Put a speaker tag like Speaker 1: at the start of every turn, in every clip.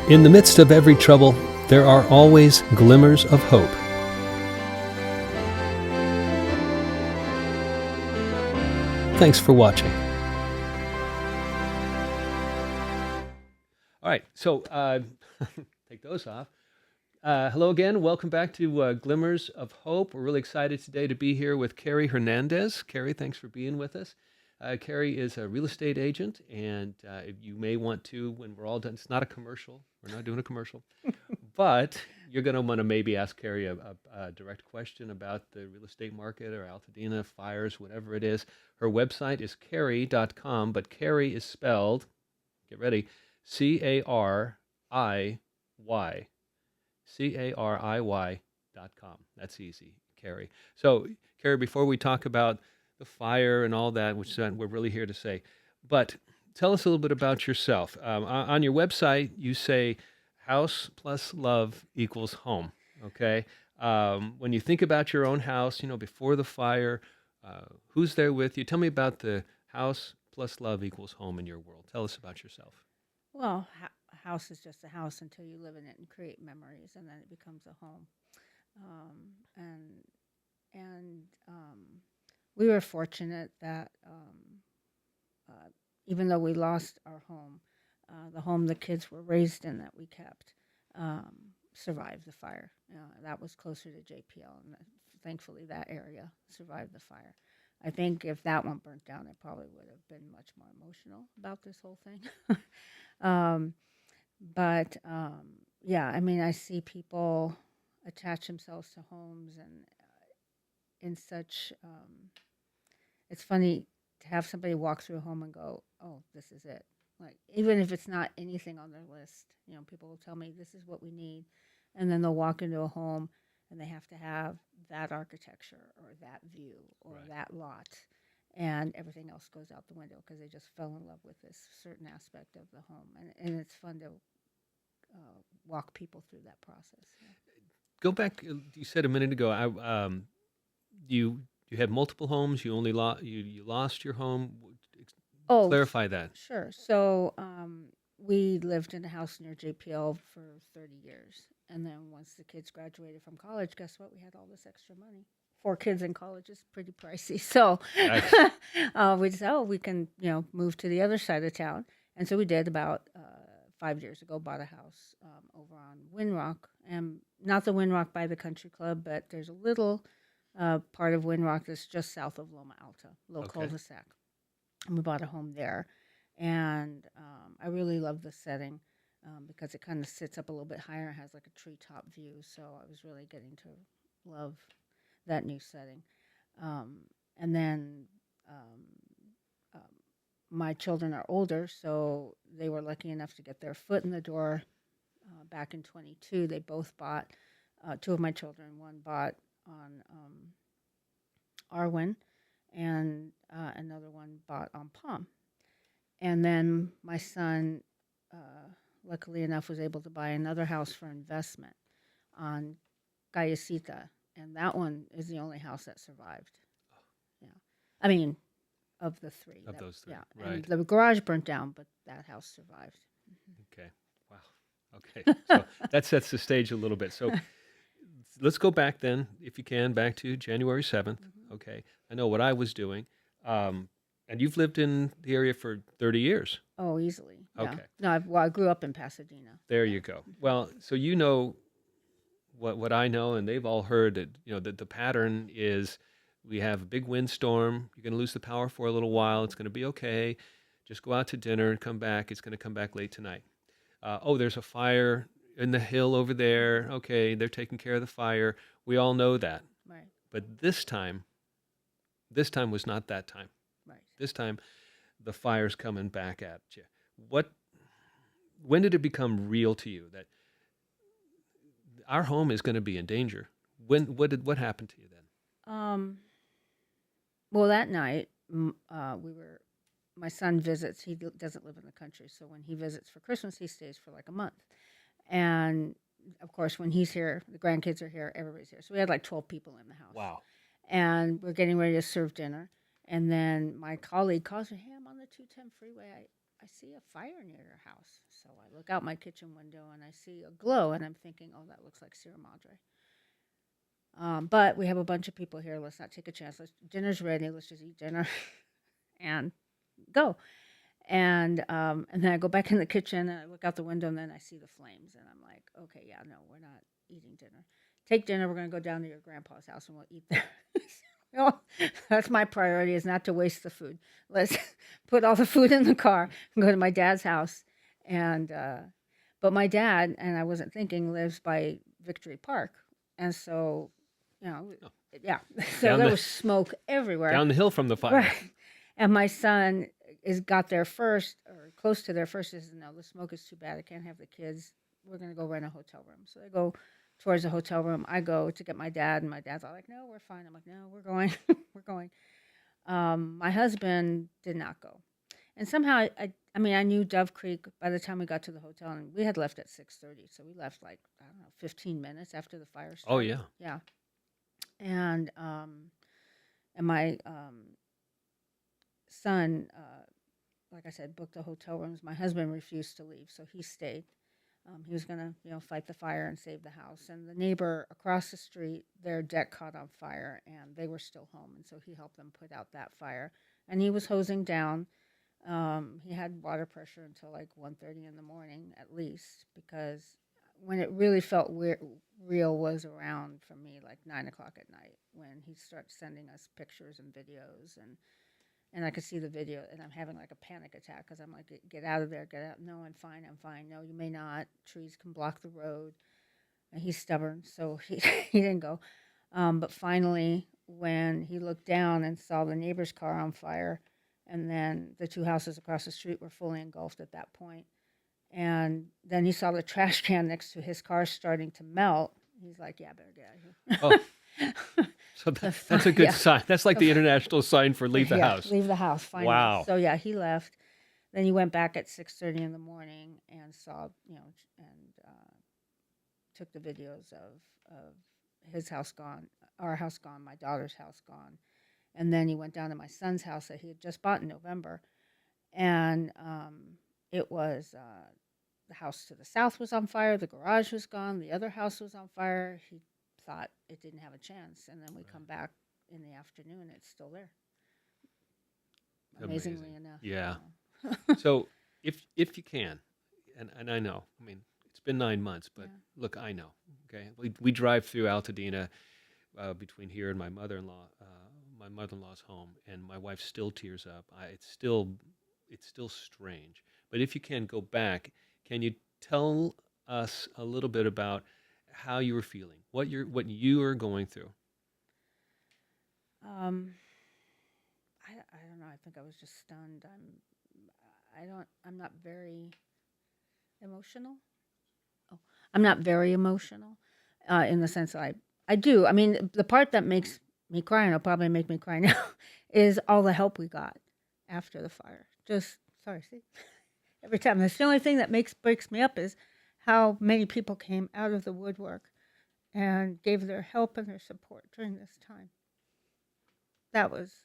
Speaker 1: In the midst of every trouble, there are always glimmers of hope. Thanks for watching. All right, so take those off. Hello again. Welcome back to Glimmers of Hope. We're really excited today to be here with Carrie Hernandez. Carrie, thanks for being with us. Carrie is a real estate agent, and you may want to, when we're all done, it's not a commercial. We're not doing a commercial. But you're going to want to maybe ask Carrie a direct question about the real estate market or Altadena, fires, whatever it is. Her website is carrie.com, but Carrie is spelled, get ready, Cariy. Cariy.com. That's easy, Carrie. So, Carrie, before we talk about the fire and all that, which we're really here to say, but tell us a little bit about yourself. On your website, you say house plus love equals home, okay? When you think about your own house, before the fire, who's there with you? Tell me about the house plus love equals home in your world. Tell us about yourself.
Speaker 2: Well, a house is just a house until you live in it and create memories, and then it becomes a home. And we were fortunate that even though we lost our home, the home the kids were raised in that we kept survived the fire. That was closer to JPL, and thankfully that area survived the fire. I think if that one burnt down, I probably would have been much more emotional about this whole thing. Yeah, I mean, I see people attach themselves to homes and in such, it's funny to have somebody walk through a home and go, oh, this is it. Like, even if it's not anything on their list, people will tell me this is what we need. And then they'll walk into a home and they have to have that architecture or that view or
Speaker 1: Right.
Speaker 2: that lot. And everything else goes out the window because they just fell in love with this certain aspect of the home. And it's fun to walk people through that process. Yeah.
Speaker 1: Go back. You said a minute ago. You had multiple homes. You only you lost your home.
Speaker 2: Oh,
Speaker 1: Clarify that.
Speaker 2: sure. So we lived in a house near JPL for 30 years. And then once the kids graduated from college, guess what? We had all this extra money. 4 kids in college is pretty pricey. So we said, oh, we can, move to the other side of town. And so we did about 5 years ago, bought a house over on Windrock. And not the Windrock by the country club, but there's a little part of Windrock that's just south of Loma Alta, a little cul-de-sac. And we bought a home there. And I really love the setting because it kind of sits up a little bit higher and has like a treetop view. So I was really getting to love that new setting. And then my children are older, so they were lucky enough to get their foot in the door back in 22. They both bought, 2 of my children, one bought on Arwen, and another one bought on Palm. And then my son, luckily enough, was able to buy another house for investment on Callecita, and that one is the only house that survived. Yeah, I mean, of the 3.
Speaker 1: Of those 3,
Speaker 2: yeah.
Speaker 1: right.
Speaker 2: And the garage burnt down, but that house survived.
Speaker 1: Okay, wow. Okay, so that sets the stage a little bit. So let's go back then, if you can, back to January 7th. Okay, I know what I was doing. And you've lived in the area for 30 years.
Speaker 2: Oh, easily. Yeah.
Speaker 1: Okay.
Speaker 2: No, I grew up in Pasadena.
Speaker 1: There you go. Well, so you know what I know, and they've all heard that, that the pattern is we have a big windstorm. You're going to lose the power for a little while. It's going to be okay. Just go out to dinner and come back. It's going to come back late tonight. Oh, there's a fire in the hill over there. Okay, they're taking care of the fire. We all know that.
Speaker 2: Right.
Speaker 1: But this time was not that time.
Speaker 2: Right.
Speaker 1: This time, the fire's coming back at you. When did it become real to you that our home is going to be in danger? What happened to you then?
Speaker 2: Well, that night, my son visits. He doesn't live in the country, so when he visits for Christmas, he stays for like a month. And of course, when he's here, the grandkids are here, everybody's here. So we had like 12 people in the house.
Speaker 1: Wow.
Speaker 2: And we're getting ready to serve dinner. And then my colleague calls me, hey, I'm on the 210 freeway. I see a fire near your house. So I look out my kitchen window and I see a glow, and I'm thinking, oh, that looks like Sierra Madre. But we have a bunch of people here. Let's not take a chance. Dinner's ready. Let's just eat dinner and go. And then I go back in the kitchen and I look out the window and then I see the flames and I'm like, okay, yeah, no, we're not eating dinner. Take dinner. We're going to go down to your grandpa's house and we'll eat there. Well, that's my priority, is not to waste the food. Let's put all the food in the car and go to my dad's house. And but my dad, and I wasn't thinking, lives by Victory Park, and so
Speaker 1: Oh,
Speaker 2: yeah, so
Speaker 1: down
Speaker 2: there
Speaker 1: the
Speaker 2: was smoke everywhere.
Speaker 1: down the hill from the fire.
Speaker 2: Right. And my son is got there first, or close to there first. He says, no, the smoke is too bad. I can't have the kids. We're going to go rent a hotel room. So they go towards the hotel room. I go to get my dad, and my dad's all like, no, we're fine. I'm like, no, we're going. We're going. My husband did not go. And somehow, I mean, I knew Dove Creek by the time we got to the hotel, and we had left at 6:30. So we left like, I don't know, 15 minutes after the fire started.
Speaker 1: Oh, yeah.
Speaker 2: Yeah. And my son, like I said, booked the hotel rooms. My husband refused to leave, so he stayed. He was gonna, fight the fire and save the house. And the neighbor across the street, their deck caught on fire, and they were still home, and so he helped them put out that fire. And he was hosing down. He had water pressure until like 1:30 in the morning at least, because when it really felt real was around, for me, like 9 o'clock at night, when he started sending us pictures and videos, and I could see the video, and I'm having like a panic attack because I'm like, get out of there, get out. No, I'm fine, I'm fine. No, you may not. Trees can block the road. And he's stubborn, so he, he didn't go. But finally, when he looked down and saw the neighbor's car on fire, and then the two houses across the street were fully engulfed at that point, and then he saw the trash can next to his car starting to melt, he's like, yeah, I better get out of here.
Speaker 1: Oh, so that's a good
Speaker 2: Yeah.
Speaker 1: sign. That's like the international sign for leave the
Speaker 2: Yeah,
Speaker 1: house.
Speaker 2: leave the house, finally.
Speaker 1: Wow.
Speaker 2: So yeah, he left. Then he went back at 6:30 in the morning and saw, and took the videos of his house gone, our house gone, my daughter's house gone. And then he went down to my son's house that he had just bought in November. And it was the house to the south was on fire, the garage was gone, the other house was on fire. He thought it didn't have a chance. And then we come back in the afternoon, it's still there. Amazingly enough.
Speaker 1: Yeah. So if you can, and I know, I mean, it's been 9 months, but look, I know, okay? We drive through Altadena between here and my mother-in-law's home, and my wife still tears up. It's still strange. But if you can go back, can you tell us a little bit about how you were feeling, what you are going through?
Speaker 2: I don't know. I think I was just stunned. I'm not very emotional. Oh, I'm not very emotional, in the sense that I do. I mean, the part that makes me cry, and it'll probably make me cry now, is all the help we got after the fire. Sorry, see, every time. That's the only thing that breaks me up, is how many people came out of the woodwork and gave their help and their support during this time. That was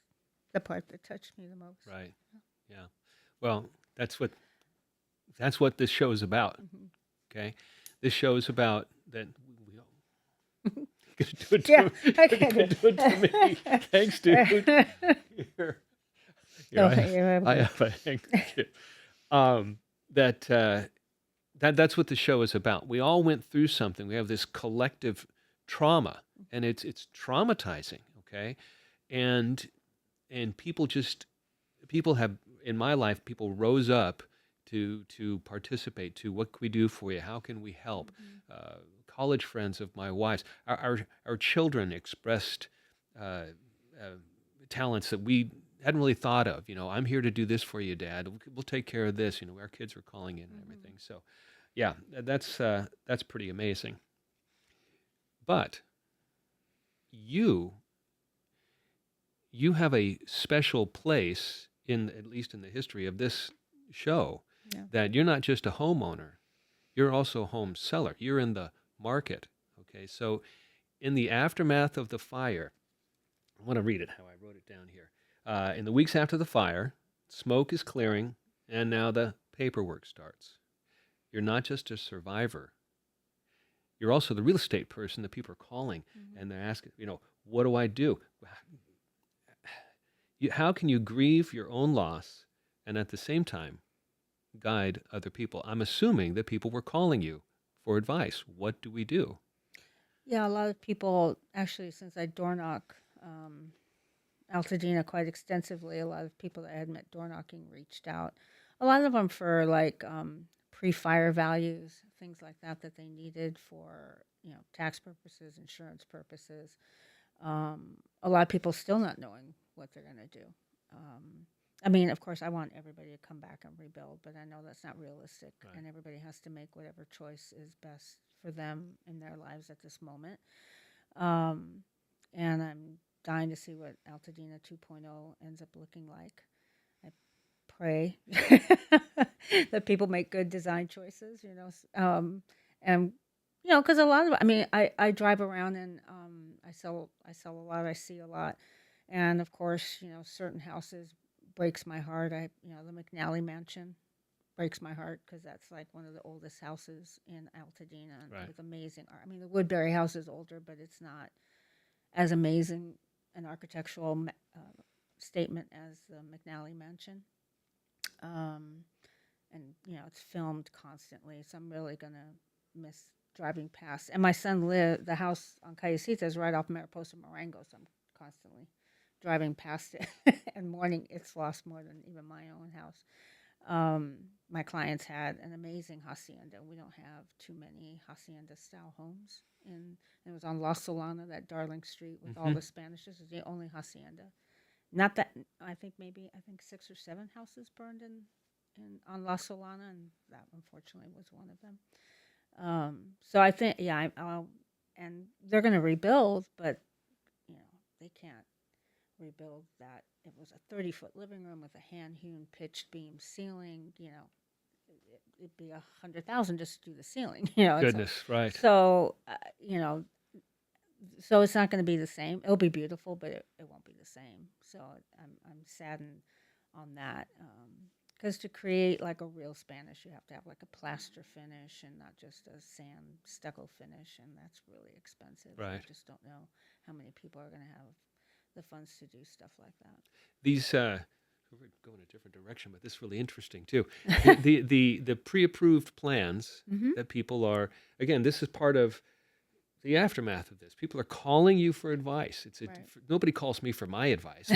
Speaker 2: the part that touched me the most.
Speaker 1: Right. Yeah. Well, that's what this show is about.
Speaker 2: Mm-hmm.
Speaker 1: Okay. This show is about that. You're gonna do it
Speaker 2: Yeah,
Speaker 1: to,
Speaker 2: I
Speaker 1: you're
Speaker 2: can't
Speaker 1: gonna do it to me. Thanks, dude. Here, I have a handkerchief. That's what the show is about. We all went through something. We have this collective trauma, and it's traumatizing. Okay, and people have, in my life, people rose up to participate. To, what can we do for you? How can we help?
Speaker 2: Mm-hmm.
Speaker 1: College friends of my wife's, our children expressed talents that we hadn't really thought of. I'm here to do this for you, Dad. We'll take care of this. Our kids were calling in and everything. So, yeah, that's pretty amazing. But you have a special place at least in the history of this show, that you're not just a homeowner, you're also a home seller. You're in the market. Okay, so in the aftermath of the fire, I want to read it how I wrote it down here. In the weeks after the fire, smoke is clearing, And now the paperwork starts. You're not just a survivor. You're also the real estate person that people are calling, and they're asking, what do I do? How can you grieve your own loss and at the same time guide other people? I'm assuming that people were calling you for advice. What do we do?
Speaker 2: Yeah, a lot of people actually, since I door knock Altadena quite extensively, a lot of people that I had met door knocking reached out. A lot of them for like pre-fire values, things like that they needed for tax purposes, insurance purposes. A lot of people still not knowing what they're going to do. I mean, of course, I want everybody to come back and rebuild, but I know that's not realistic,
Speaker 1: Right.
Speaker 2: and everybody has to make whatever choice is best for them in their lives at this moment. And I'm dying to see what Altadena 2.0 ends up looking like. I pray that people make good design choices, and because a lot of, I mean, I drive around and I sell a lot, I see a lot, and of course, certain houses breaks my heart. The McNally Mansion breaks my heart because that's like one of the oldest houses in Altadena, and
Speaker 1: Right.
Speaker 2: with amazing art. I mean, the Woodbury house is older, but it's not as amazing an architectural statement as the McNally Mansion. Um, and it's filmed constantly, so I'm really gonna miss driving past. And my son the house on Cayecita is right off Mariposa Marengo, so I'm constantly driving past it and mourning its loss more than even my own house. My clients had an amazing hacienda. We don't have too many hacienda style homes. And it was on La Solana, that darling street with all the Spanish. This is the only hacienda. Not that, I think 6 or 7 houses burned in on La Solana, and that unfortunately was one of them. So I think, yeah, and they're going to rebuild, but they can't rebuild that. It was a 30-foot living room with a hand-hewn pitched beam ceiling. It'd be $100,000 just to do the ceiling.
Speaker 1: Goodness, right.
Speaker 2: So so it's not going to be the same. It'll be beautiful, but it won't be the same. So I'm saddened on that. Because to create like a real Spanish, you have to have like a plaster finish and not just a sand stucco finish, and that's really expensive.
Speaker 1: Right.
Speaker 2: I just don't know how many people are going to have the funds to do stuff like that.
Speaker 1: These we're going a different direction, but this is really interesting too. The pre-approved plans that people are, again, this is part of the aftermath of this. People are calling you for advice. Nobody calls me for my advice.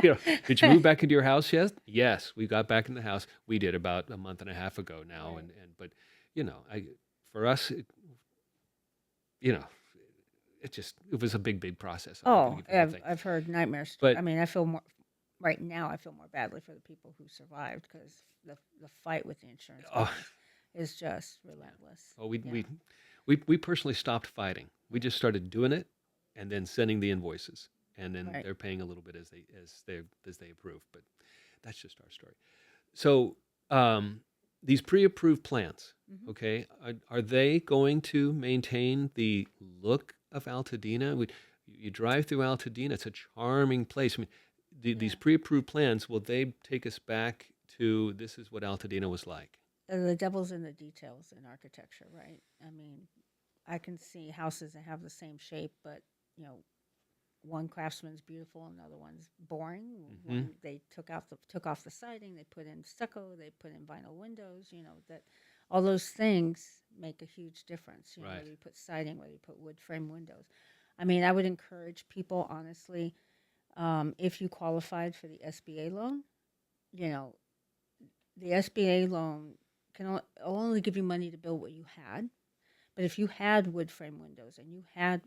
Speaker 1: Did you move back into your house yet? Yes, we got back in the house. We did about a month and a half ago now,
Speaker 2: Right.
Speaker 1: but for us, it was a big process.
Speaker 2: I've heard nightmares.
Speaker 1: But
Speaker 2: I mean, I feel more right now. I feel more badly for the people who survived because the fight with the insurance company is just relentless.
Speaker 1: Oh, we personally stopped fighting. We just started doing it, and then sending the invoices, and then
Speaker 2: Right.
Speaker 1: they're paying a little bit as they approve. But that's just our story. So these pre-approved plans, okay, are they going to maintain the look of Altadena? You drive through Altadena; it's a charming place. I mean, these pre-approved plans, will they take us back to this is what Altadena was like?
Speaker 2: The devil's in the details in architecture, right? I mean, I can see houses that have the same shape, but one craftsman's beautiful, another one's boring. One, they took off the siding, they put in stucco, they put in vinyl windows. That all those things make a huge difference.
Speaker 1: Right.
Speaker 2: Whether you put siding, whether you put wood frame windows. I mean, I would encourage people, honestly, if you qualified for the SBA loan, the SBA loan can only give you money to build what you had. But if you had wood frame windows and you had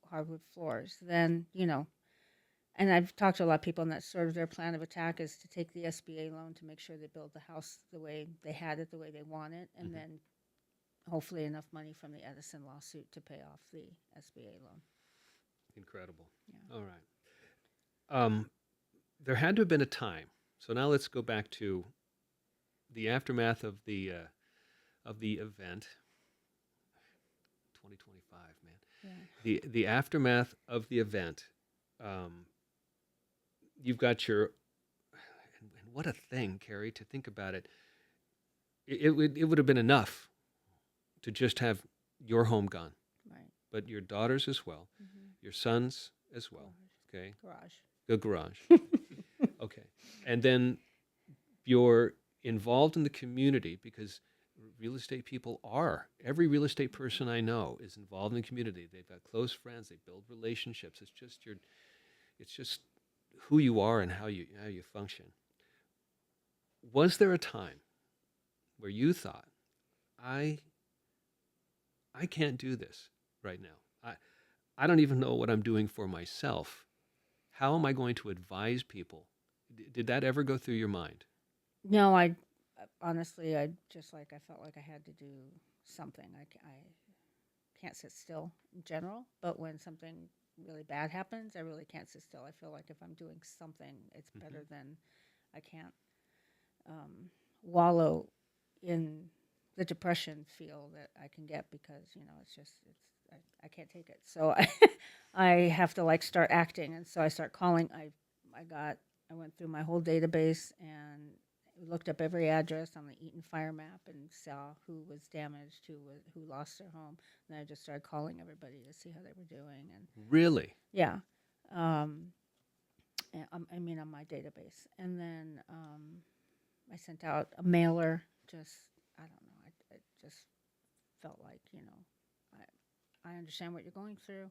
Speaker 2: hardwood floors, then, and I've talked to a lot of people, and that's sort of their plan of attack is to take the SBA loan to make sure they build the house the way they had it, the way they want it, and then hopefully enough money from the Edison lawsuit to pay off the SBA loan.
Speaker 1: Incredible.
Speaker 2: Yeah.
Speaker 1: All right. There had to have been a time. So now let's go back to the aftermath of the event. 2025, man.
Speaker 2: Yeah.
Speaker 1: The aftermath of the event. You've got your, and what a thing, Carrie, to think about it. It would have been enough to just have your home gone,
Speaker 2: Right.
Speaker 1: but your daughters as well,
Speaker 2: Mm-hmm.
Speaker 1: your sons as well. Okay,
Speaker 2: Garage.
Speaker 1: the garage. Okay, and then you're involved in the community because real estate people are. Every real estate person I know is involved in the community. They've got close friends. They build relationships. It's just your. It's just who you are and how you function. Was there a time where you thought, I I can't do this right now. I don't even know what I'm doing for myself. How am I going to advise people? Did that ever go through your mind?
Speaker 2: No, I honestly, I just like I felt like I had to do something. I can't sit still in general, but when something really bad happens, I really can't sit still. I feel like if I'm doing something, it's better than I can't wallow in the depression feel that I can get because it's just I can't take it. So I have to like start acting, and so I start calling. I went through my whole database and looked up every address on the Eaton Fire map and saw who was damaged, who lost their home. And I just started calling everybody to see how they were doing. And
Speaker 1: Really?
Speaker 2: yeah, um, I mean on my database. And then I sent out a mailer. Just I don't know. I just felt like I understand what you're going through.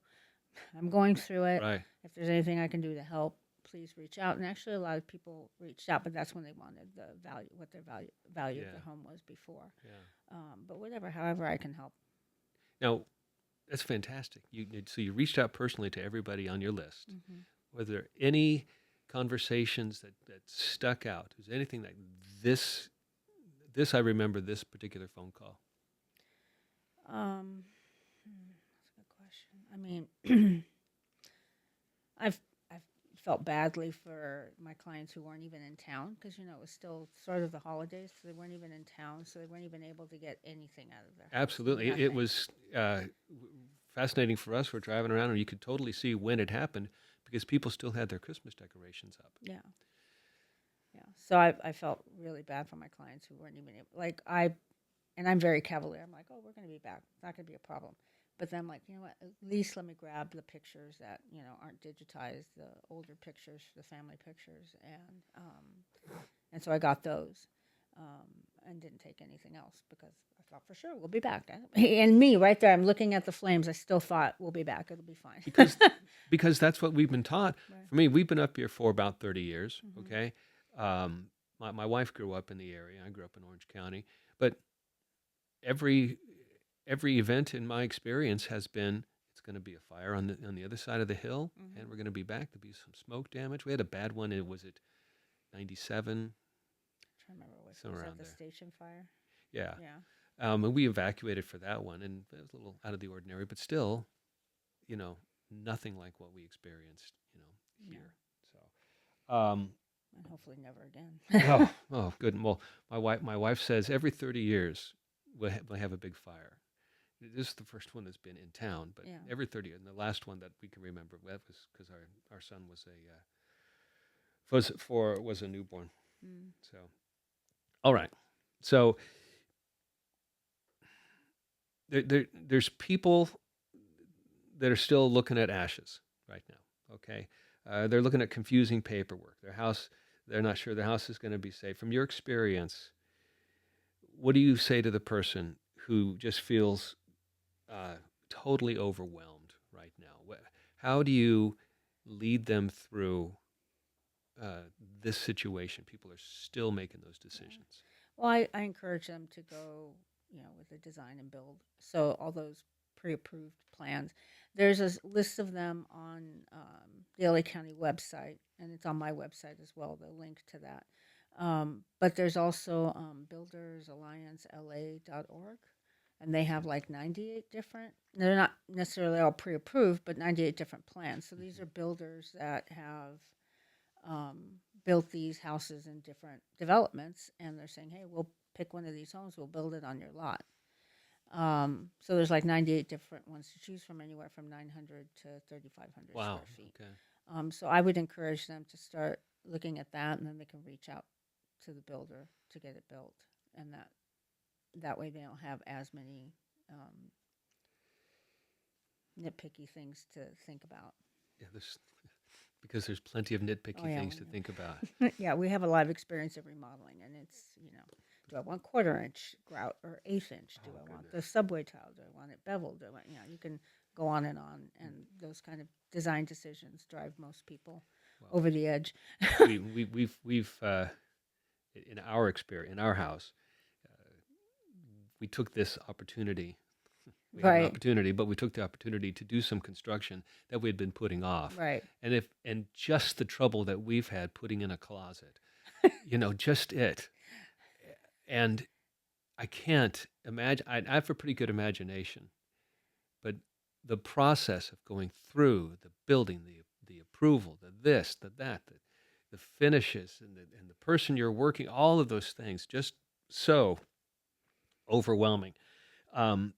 Speaker 2: I'm going through it.
Speaker 1: Right.
Speaker 2: If there's anything I can do to help, please reach out. And actually, a lot of people reached out, but that's when they wanted the value, what their value of
Speaker 1: Yeah.
Speaker 2: their home was before.
Speaker 1: Yeah.
Speaker 2: But whatever, however I can help.
Speaker 1: Now, that's fantastic. So you reached out personally to everybody on your list.
Speaker 2: Mm-hmm.
Speaker 1: Were there any conversations that stuck out? Was there anything like this? This I remember this particular phone call.
Speaker 2: That's a good question. I mean, I've felt badly for my clients who weren't even in town because it was still sort of the holidays, so they weren't even in town, so they weren't even able to get anything out of their house.
Speaker 1: Absolutely, it
Speaker 2: Nothing.
Speaker 1: was fascinating for us. We're driving around, and you could totally see when it happened because people still had their Christmas decorations up.
Speaker 2: Yeah. Yeah. So I felt really bad for my clients who weren't even able, and I'm very cavalier. I'm like, oh, we're going to be back. It's not going to be a problem. But then I'm like, you know what? At least let me grab the pictures that aren't digitized, the older pictures, the family pictures, and so I got those, and didn't take anything else because I thought for sure we'll be back. And me right there, I'm looking at the flames. I still thought we'll be back. It'll be fine.
Speaker 1: Because that's what we've been taught.
Speaker 2: Right.
Speaker 1: For me, we've been up here for about 30 years.
Speaker 2: Mm-hmm.
Speaker 1: Okay, my wife grew up in the area. I grew up in Orange County, but every event in my experience has been it's going to be a fire on the other side of the hill,
Speaker 2: Mm-hmm.
Speaker 1: and we're going to be back. There'll be some smoke damage. We had a bad one. It was at 97,
Speaker 2: Trying to remember what
Speaker 1: somewhere
Speaker 2: was
Speaker 1: around
Speaker 2: that, the
Speaker 1: there.
Speaker 2: station fire?
Speaker 1: Yeah,
Speaker 2: Yeah.
Speaker 1: and we evacuated for that one, and it was a little out of the ordinary, but still, nothing like what we experienced, here. So.
Speaker 2: And hopefully never again.
Speaker 1: Oh, good. Well, my wife says every 30 years we'll have a big fire. This is the first one that's been in town, but
Speaker 2: Yeah.
Speaker 1: every 30 years. And the last one that we can remember that was because our son was a newborn.
Speaker 2: Mm.
Speaker 1: So, all right. So there's people that are still looking at ashes right now. Okay, they're looking at confusing paperwork. They're not sure their house is going to be safe. From your experience, what do you say to the person who just feels totally overwhelmed right now? How do you lead them through this situation? People are still making those decisions.
Speaker 2: Well, I encourage them to go, with the design and build. So all those pre-approved plans. There's a list of them on the LA County website, and it's on my website as well. The link to that. But there's also buildersalliancela.org, and they have like 98 different. They're not necessarily all pre-approved, but 98 different plans. So these are builders that have built these houses in different developments, and they're saying, hey, we'll pick one of these homes, we'll build it on your lot. So there's like 98 different ones to choose from, anywhere from 900 to 3,500
Speaker 1: Wow.
Speaker 2: square feet.
Speaker 1: Okay.
Speaker 2: So I would encourage them to start looking at that, and then they can reach out to the builder to get it built, and that way they don't have as many nitpicky things to think about.
Speaker 1: Yeah, because there's plenty of
Speaker 2: Oh
Speaker 1: nitpicky
Speaker 2: yeah,
Speaker 1: things to think about.
Speaker 2: yeah, we have a lot of experience in remodeling, and it's do I want 1/4 inch grout or 1/8 inch? Do
Speaker 1: Oh,
Speaker 2: I want the
Speaker 1: goodness.
Speaker 2: subway tile? Do I want it beveled? Do I want, you can go on, and those kind of design decisions drive most people
Speaker 1: Well,
Speaker 2: over the edge.
Speaker 1: we've in our experience in our house, we took this opportunity. We had an
Speaker 2: Right,
Speaker 1: opportunity, but we took the opportunity to do some construction that we had been putting off.
Speaker 2: right.
Speaker 1: And just the trouble that we've had putting in a closet, just it. And I can't imagine. I have a pretty good imagination, but the process of going through the building, the approval, the this, the that, the finishes, and the person you're working, all of those things, just so overwhelming. Um,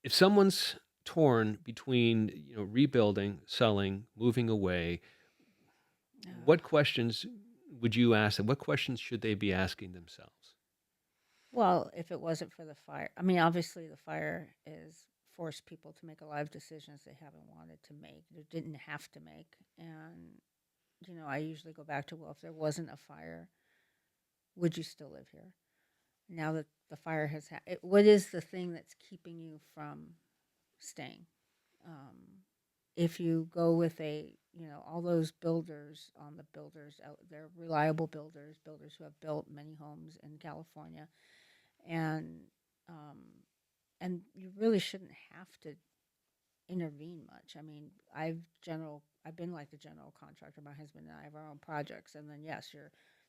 Speaker 1: if someone's torn between rebuilding, selling, moving away, what questions would you ask them? What questions should they be asking themselves?
Speaker 2: Well, if it wasn't for the fire, I mean, obviously the fire is forced people to make a lot of decisions they haven't wanted to make, they didn't have to make, and I usually go back to, well, if there wasn't a fire, would you still live here? Now that the fire has what is the thing that's keeping you from staying? If you go with all those builders on the builders out, they're reliable builders who have built many homes in California, and um, you really shouldn't have to intervene much. I mean, I've been like the general contractor. My husband and I have our own projects, and then yes,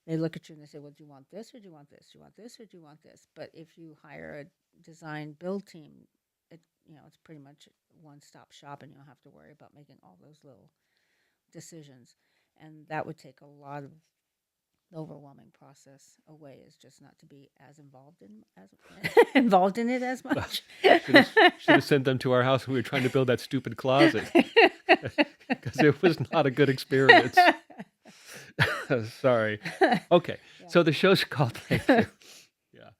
Speaker 2: they look at you and they say, "Well, do you want this or do you want this? Do you want this or do you want this?" But if you hire a design build team, it's pretty much one stop shop, and you don't have to worry about making all those little decisions. And that would take a lot of the overwhelming process away, is just not to be as involved in as involved in it as
Speaker 1: Well,
Speaker 2: much.
Speaker 1: should have sent them to our house when we were trying to build that stupid closet because it was not a good experience. Sorry. Okay,
Speaker 2: Yeah.
Speaker 1: so the show's called Thank You. Yeah,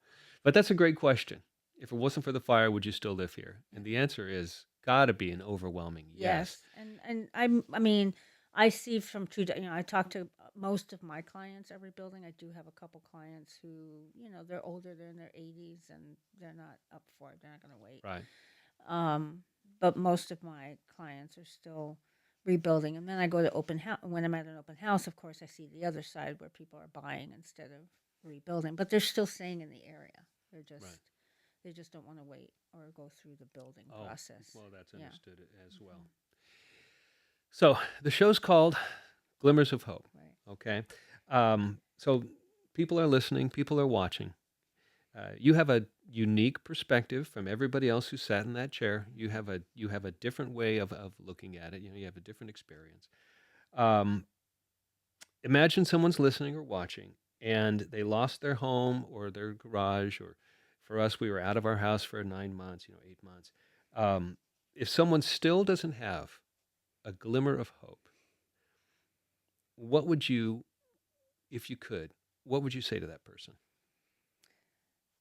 Speaker 1: but that's a great question. If it wasn't for the fire, would you still live here? And the answer is gotta be an overwhelming yes.
Speaker 2: Yes, and I mean, I see from I talk to most of my clients every building. I do have a couple clients who, they're older, they're in their 80s, and they're not up for it. They're not going to wait.
Speaker 1: Right.
Speaker 2: But most of my clients are still rebuilding. And then I go to open house. When I'm at an open house, of course, I see the other side where people are buying instead of rebuilding. But they're still staying in the area. They're just
Speaker 1: Right.
Speaker 2: they just don't want to wait or go through the building
Speaker 1: Oh,
Speaker 2: process.
Speaker 1: well, that's
Speaker 2: Yeah.
Speaker 1: understood as well. So the show's called Glimmers of Hope.
Speaker 2: Right.
Speaker 1: Okay. So people are listening, people are watching. You have a unique perspective from everybody else who sat in that chair. You have a different way of looking at it. You have a different experience. Imagine someone's listening or watching, and they lost their home or their garage, or for us, we were out of our house for 9 months, 8 months. If someone still doesn't have a glimmer of hope, what would you, if you could, what would you say to that person?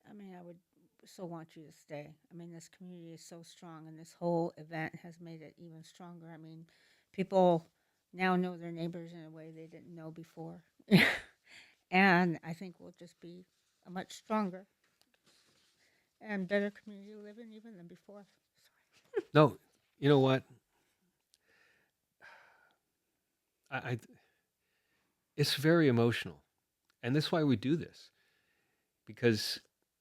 Speaker 2: I mean, I would so want you to stay. I mean, this community is so strong, and this whole event has made it even stronger. I mean, people now know their neighbors in a way they didn't know before. And I think we'll just be a much stronger and better community to live in even than before.
Speaker 1: No, you know what? I it's very emotional, and that's why we do this, because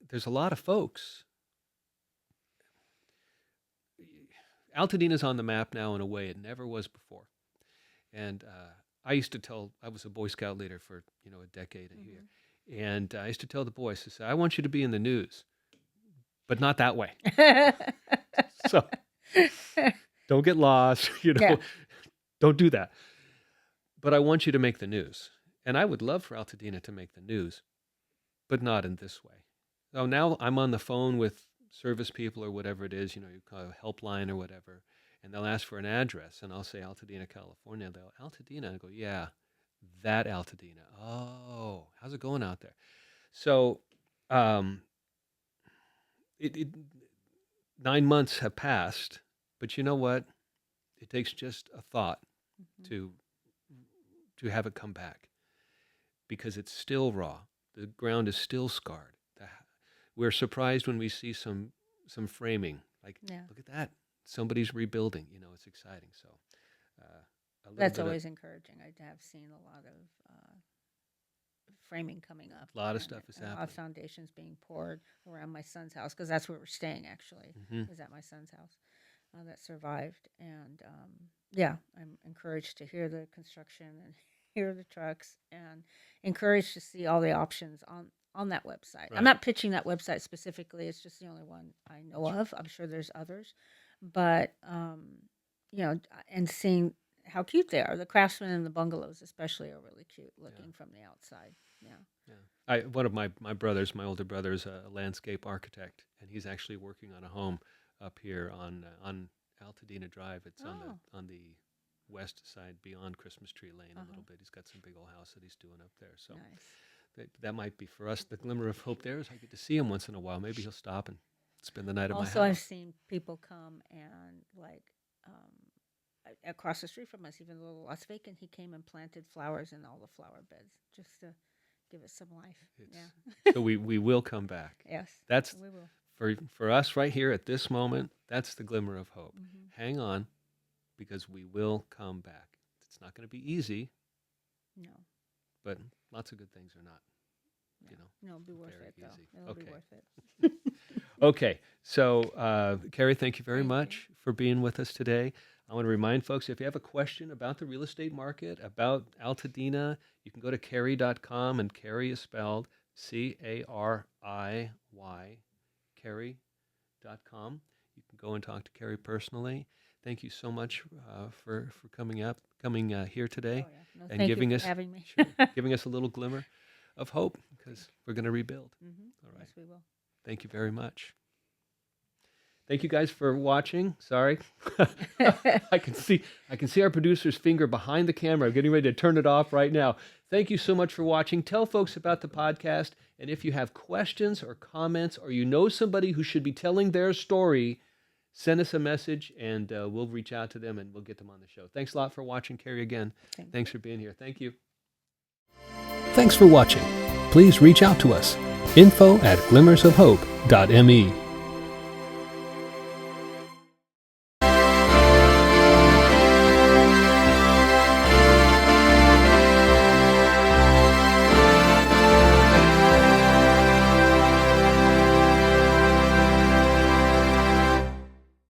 Speaker 1: there's a lot of folks. Altadena's on the map now in a way it never was before. And I was a Boy Scout leader for a decade and here, and I used to tell the boys, I said, I want you to be in the news, but not that way. So don't get lost,
Speaker 2: Yeah.
Speaker 1: don't do that. But I want you to make the news, and I would love for Altadena to make the news, but not in this way. So now I'm on the phone with service people or whatever it is, you call a helpline or whatever, and they'll ask for an address, and I'll say Altadena, California. They'll Altadena, I go, yeah, that Altadena. Oh, how's it going out there? So, um, it 9 months have passed, but you know what? It takes just a thought
Speaker 2: Mhm.
Speaker 1: to have it come back because it's still raw. The ground is still scarred. We're surprised when we see some framing. Like,
Speaker 2: Yeah.
Speaker 1: look at that. Somebody's rebuilding. It's exciting. So, a little
Speaker 2: That's
Speaker 1: bit of
Speaker 2: always encouraging. I have seen a lot of framing coming up,
Speaker 1: a lot of
Speaker 2: and,
Speaker 1: stuff is
Speaker 2: and a lot of
Speaker 1: happening.
Speaker 2: foundations being poured around my son's house because that's where we're staying. Actually,
Speaker 1: Hmm.
Speaker 2: is at my son's house that survived, and yeah, I'm encouraged to hear the construction and hear the trucks, and encouraged to see all the options on that website. I'm
Speaker 1: Right.
Speaker 2: not pitching that website specifically; it's just the only one I know of. I'm sure there's others, but and seeing how cute they are. The craftsmen in the bungalows, especially, are really cute looking from the outside. Yeah.
Speaker 1: Yeah. One of my brothers, my older brother, is a landscape architect, and he's actually working on a home up here on Altadena Drive. It's
Speaker 2: Oh.
Speaker 1: on the west side beyond Christmas Tree Lane a
Speaker 2: Uh-huh.
Speaker 1: little bit. He's got some big old house that he's doing up there. So
Speaker 2: Nice.
Speaker 1: that might be for us the glimmer of hope there is I get to see him once in a while. Maybe he'll stop and spend the night at my
Speaker 2: Also, I've
Speaker 1: house.
Speaker 2: seen people come and across the street from us, even a little Las Vegas, he came and planted flowers in all the flower beds just to give it some life. Yeah.
Speaker 1: So we will come back.
Speaker 2: Yes.
Speaker 1: That's
Speaker 2: We will.
Speaker 1: for us right here at this moment. That's the glimmer of hope.
Speaker 2: Mhm.
Speaker 1: Hang on, because we will come back. It's not going to be easy,
Speaker 2: No.
Speaker 1: but lots of good things are not.
Speaker 2: No. No, it'll be worth
Speaker 1: very
Speaker 2: it though.
Speaker 1: easy.
Speaker 2: It'll be
Speaker 1: Okay.
Speaker 2: worth it.
Speaker 1: Okay, so Carrie, thank you very
Speaker 2: Thank you.
Speaker 1: much for being with us today. I want to remind folks, if you have a question about the real estate market, about Altadena, you can go to Carrie.com, and Carrie is spelled Cariy, Carrie.com. You can go and talk to Carrie personally. Thank you so much for coming here today
Speaker 2: Oh, yeah. No,
Speaker 1: and
Speaker 2: thank
Speaker 1: giving
Speaker 2: you
Speaker 1: us
Speaker 2: for having me.
Speaker 1: giving us a little glimmer of hope because we're going to rebuild. All right.
Speaker 2: Yes, we will.
Speaker 1: Thank you very much. Thank you guys for watching. Sorry. I can see our producer's finger behind the camera. I'm getting ready to turn it off right now. Thank you so much for watching. Tell folks about the podcast, and if you have questions or comments, or you know somebody who should be telling their story, send us a message and we'll reach out to them and we'll get them on the show. Thanks a lot for watching, Carrie, again. Thanks for being here. Thank you. Thanks for watching. Please reach out to us. info@glimmersofhope.me